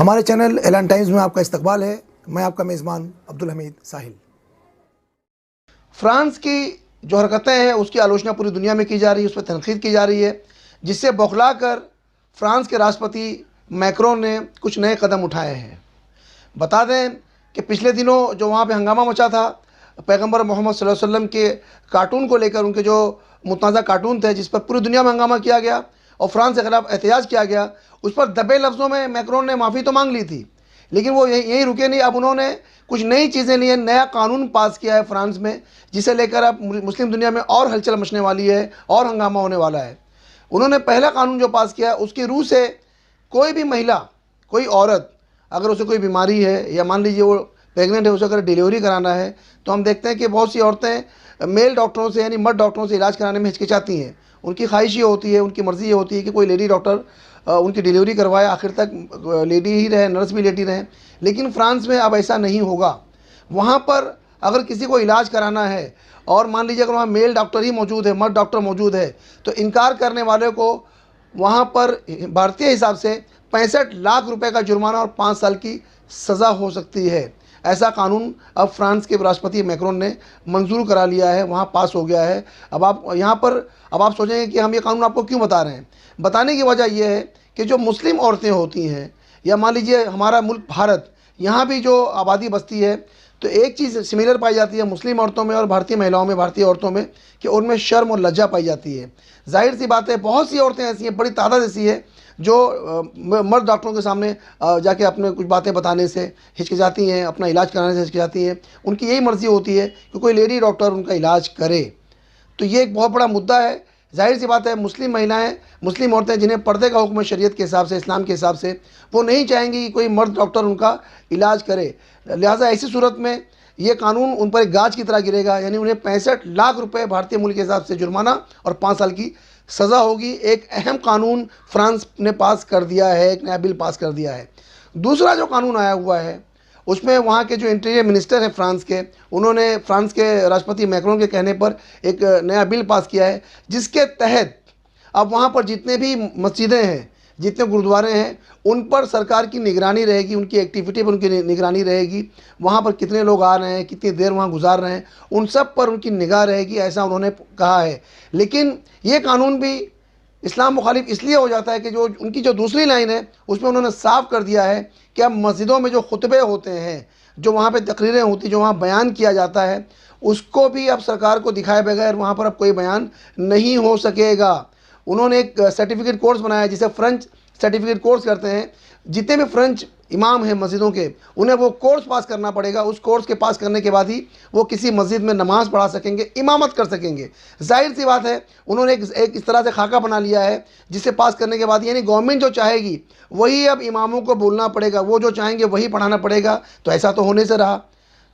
हमारे चैनल एलान टाइम्स में आपका इस्तकबाल है। मैं आपका मेज़बान अब्दुल हमीद साहिल। फ्रांस की जो हरकतें हैं उसकी आलोचना पूरी दुनिया में की जा रही है, उस पर तनकीद की जा रही है, जिससे बौखला कर फ्रांस के राष्ट्रपति मैक्रोन ने कुछ नए कदम उठाए हैं। बता दें कि पिछले दिनों जो वहाँ पे हंगामा मचा था पैगंबर मोहम्मद सल्लल्लाहु अलैहि वसल्लम के कार्टून को लेकर, उनके जो मुतनाज़ा कार्टून थे जिस पर पूरी दुनिया में हंगामा किया गया और फ्रांस के खिलाफ एहतजाज किया गया, उस पर दबे लफ्ज़ों में मैक्रोन ने माफ़ी तो मांग ली थी, लेकिन वो यहीं रुके नहीं। अब उन्होंने कुछ नई चीज़ें ली हैं, नया कानून पास किया है फ्रांस में, जिसे लेकर अब मुस्लिम दुनिया में और हलचल मचने वाली है और हंगामा होने वाला है। उन्होंने पहला कानून जो पास किया है उसकी रूह से कोई भी महिला, कोई औरत अगर उसे कोई बीमारी है या मान लीजिए वो प्रेग्नेंट है, उसे अगर डिलीवरी कराना है, तो हम देखते हैं कि बहुत सी औरतें मेल डॉक्टरों से यानी मर्द डॉक्टरों से इलाज कराने में हिचकिचाती हैं। उनकी ख्वाहिश ये होती है, उनकी मर्ज़ी ये होती है कि कोई लेडी डॉक्टर उनकी डिलीवरी करवाए, आखिर तक लेडी ही रहे, नर्स भी लेडी रहे। लेकिन फ्रांस में अब ऐसा नहीं होगा। वहाँ पर अगर किसी को इलाज कराना है और मान लीजिए अगर वहाँ मेल डॉक्टर ही मौजूद है, मर्द डॉक्टर मौजूद है, तो इनकार करने वाले को वहाँ पर भारतीय हिसाब से 65 लाख रुपए का जुर्माना और 5 साल की सज़ा हो सकती है। ऐसा कानून अब फ्रांस के राष्ट्रपति मैक्रोन ने मंजूर करा लिया है, वहाँ पास हो गया है। अब आप यहाँ पर आप सोचेंगे कि हम ये कानून आपको क्यों बता रहे हैं। बताने की वजह यह है कि जो मुस्लिम औरतें होती हैं, या मान लीजिए हमारा मुल्क भारत, यहाँ भी जो आबादी बसती है, तो एक चीज़ सिमिलर पाई जाती है मुस्लिम औरतों में और भारतीय महिलाओं में, भारतीय औरतों में, कि उनमें शर्म और लज्जा पाई जाती है। जाहिर सी बात है, बहुत सी औरतें ऐसी हैं, बड़ी तादाद ऐसी है जो मर्द डॉक्टरों के सामने जाके अपने कुछ बातें बताने से हिचकिचाती हैं, अपना इलाज कराने से हिचकिचाती हैं। उनकी यही मर्ज़ी होती है कि कोई लेडी डॉक्टर उनका इलाज करे। तो ये एक बहुत बड़ा मुद्दा है। जाहिर सी बात है, मुस्लिम महिलाएं, मुस्लिम औरतें जिन्हें पर्दे का हुक्म है शरीयत के हिसाब से, इस्लाम के हिसाब से, वो नहीं चाहेंगी कि कोई मर्द डॉक्टर उनका इलाज करे। लिहाजा ऐसी सूरत में ये कानून उन पर एक गाज की तरह गिरेगा, यानी उन्हें 65 लाख रुपए भारतीय मूल्य के हिसाब से जुर्माना और 5 साल की सज़ा होगी। एक अहम कानून फ्रांस ने पास कर दिया है, एक नया बिल पास कर दिया है। दूसरा जो कानून आया हुआ है उसमें वहाँ के जो इंटीरियर मिनिस्टर हैं फ्रांस के, उन्होंने फ्रांस के राष्ट्रपति मैक्रोन के कहने पर एक नया बिल पास किया है, जिसके तहत अब वहाँ पर जितने भी मस्जिदें हैं, जितने गुरुद्वारे हैं, उन पर सरकार की निगरानी रहेगी, उनकी एक्टिविटी पर उनकी निगरानी रहेगी। वहाँ पर कितने लोग आ रहे हैं, कितनी देर वहाँ गुजार रहे हैं, उन सब पर उनकी निगाह रहेगी, ऐसा उन्होंने कहा है। लेकिन ये कानून भी इस्लाम मुखालिफ इसलिए हो जाता है कि जो उनकी जो दूसरी लाइन है उसमें उन्होंने साफ कर दिया है कि अब मस्जिदों में जो खुतबे होते हैं, जो वहाँ पे तकरीरें होती, जो वहाँ बयान किया जाता है, उसको भी अब सरकार को दिखाए बगैर वहाँ पर अब कोई बयान नहीं हो सकेगा। उन्होंने एक सर्टिफिकेट कोर्स बनाया जिसे फ्रेंच सर्टिफिकेट कोर्स करते हैं। जितने भी फ्रेंच इमाम हैं मस्जिदों के, उन्हें वो कोर्स पास करना पड़ेगा। उस कोर्स के पास करने के बाद ही वो किसी मस्जिद में नमाज़ पढ़ा सकेंगे, इमामत कर सकेंगे। जाहिर सी बात है, उन्होंने एक इस तरह से खाका बना लिया है जिसे पास करने के बाद यानी गवर्नमेंट जो चाहेगी वही अब इमामों को बोलना पड़ेगा, वो जो चाहेंगे वही पढ़ाना पड़ेगा। तो ऐसा तो होने से रहा।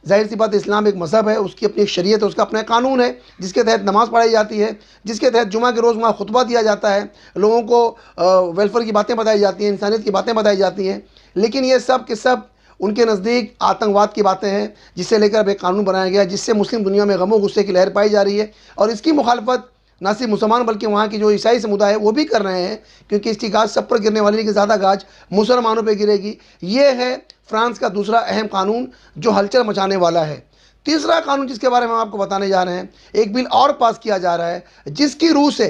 जाहिर सी बात, इस्लाम एक मज़हब है, उसकी अपनी एक शरीयत है, उसका अपना कानून है, जिसके तहत नमाज़ पढ़ाई जाती है, जिसके तहत जुमा के रोज़ वहाँ खुतबा दिया जाता है, लोगों को वेलफेयर की बातें बताई जाती हैं, इंसानियत की बातें बताई जाती हैं। लेकिन ये सब के सब उनके नज़दीक आतंकवाद की बातें हैं, जिससे लेकर अब एक कानून बनाया गया, जिससे मुस्लिम दुनिया में गम व गुस्से की लहर पाई जा रही है। और इसकी मुखालफत ना सिर्फ मुसलमान बल्कि वहाँ की जो ईसाई समुदाय है वो भी कर रहे हैं, क्योंकि इसकी गाज सब पर गिरने वाली, लेकिन ज़्यादा गाज मुसलमानों पर गिरेगी। ये है फ्रांस का दूसरा अहम कानून जो हलचल मचाने वाला है। तीसरा कानून जिसके बारे में हम आपको बताने जा रहे हैं, एक बिल और पास किया जा रहा है, जिसकी रूह से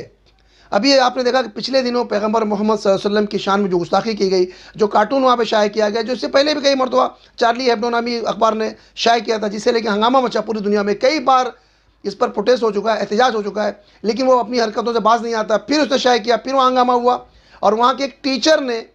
अभी आपने देखा कि पिछले दिनों पैगंबर मोहम्मद सल्लल्लाहु अलैहि वसल्लम की शान में जो गुस्ताखी की गई, जो कार्टून वहाँ पे शाये किया गया, जो इससे पहले भी कई मरतबा चार्ली हेब्डो नामी अखबार ने शाये किया था, जिससे लेकर हंगामा मचा पूरी दुनिया में। कई बार इस पर प्रोटेस्ट हो चुका है, एहतजाज हो चुका है, लेकिन वो अपनी हरकतों से बाज नहीं आता। फिर उसने शाये किया, फिर वहाँ हंगामा हुआ, और वहाँ के एक टीचर ने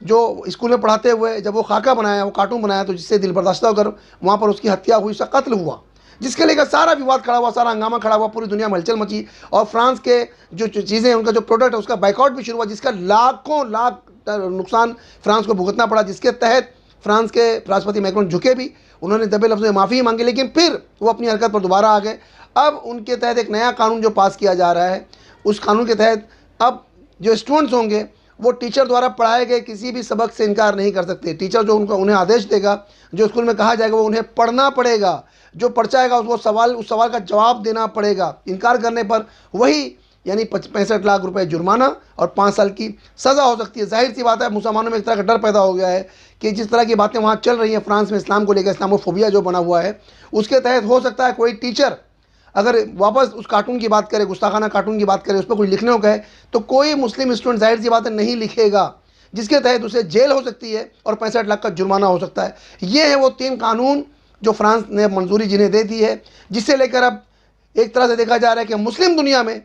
जो स्कूल में पढ़ाते हुए जब वो खाका बनाया, वो कार्टून बनाया, तो जिससे दिल बर्दाश्त होकर वहाँ पर उसकी हत्या हुई, उसका कत्ल हुआ, जिसके लेकर सारा विवाद खड़ा हुआ, सारा हंगामा खड़ा हुआ, पूरी दुनिया में हलचल मची। और फ्रांस के जो चीज़ें हैं, उनका जो प्रोडक्ट है, उसका बाइकआउट भी शुरू हुआ, जिसका लाखों लाख नुकसान फ्रांस को भुगतना पड़ा, जिसके तहत फ्रांस के राष्ट्रपति मैक्रोन झुके भी, उन्होंने दबे लफ्ज़ों में माफ़ी मांगी, लेकिन फिर वो अपनी हरकत पर दोबारा आ गए। अब उनके तहत एक नया कानून जो पास किया जा रहा है, उस कानून के तहत अब जो स्टूडेंट्स होंगे वो टीचर द्वारा पढ़ाए गए किसी भी सबक से इनकार नहीं कर सकते। टीचर जो उन्हें आदेश देगा, जो स्कूल में कहा जाएगा, वो उन्हें पढ़ना पड़ेगा। जो पर्चा आएगा उस सवाल का जवाब देना पड़ेगा। इनकार करने पर वही यानी 65 लाख रुपए जुर्माना और 5 साल की सज़ा हो सकती है। जाहिर सी बात है, मुसलमानों में एक तरह का डर पैदा हो गया है कि जिस तरह की बातें वहाँ चल रही हैं फ्रांस में इस्लाम को लेकर, इस्लामोफोबिया जो बना हुआ है, उसके तहत हो सकता है कोई टीचर अगर वापस उस कार्टून की बात करे, गुस्ताखाना कार्टून की बात करे, उस पर कुछ लिखने को कहे, तो कोई मुस्लिम स्टूडेंट जाहिर सी बात है नहीं लिखेगा, जिसके तहत उसे जेल हो सकती है और 65 लाख का जुर्माना हो सकता है। ये है वो 3 कानून जो फ्रांस ने मंजूरी जिन्हें दे दी है, जिससे लेकर अब एक तरह से देखा जा रहा है कि मुस्लिम दुनिया में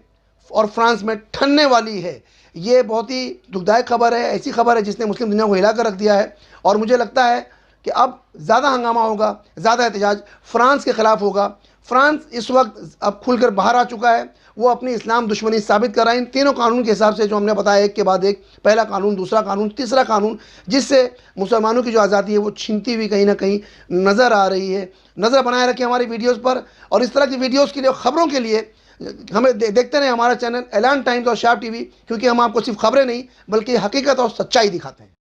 और फ्रांस में ठनने वाली है। ये बहुत ही दुखदायक खबर है, ऐसी खबर है जिसने मुस्लिम दुनिया को हिला कर रख दिया है। और मुझे लगता है कि अब ज़्यादा हंगामा होगा, ज़्यादा एहतजाज फ्रांस के ख़िलाफ़ होगा। फ्रांस इस वक्त अब खुलकर बाहर आ चुका है, वो अपनी इस्लाम दुश्मनी साबित कर रहा है इन तीनों कानून के हिसाब से जो हमने बताया, एक के बाद एक, पहला कानून, दूसरा कानून, तीसरा कानून, जिससे मुसलमानों की जो आज़ादी है वो छीनती हुई कहीं ना कहीं नज़र आ रही है। नज़र बनाए रखें हमारी वीडियोज़ पर, और इस तरह की वीडियोज़ के लिए, खबरों के लिए हमें देखते रहें हमारा चैनल ऐलान टाइम्स और शार्प टीवी, क्योंकि हम आपको सिर्फ खबरें नहीं बल्कि हकीकत और सच्चाई दिखाते हैं।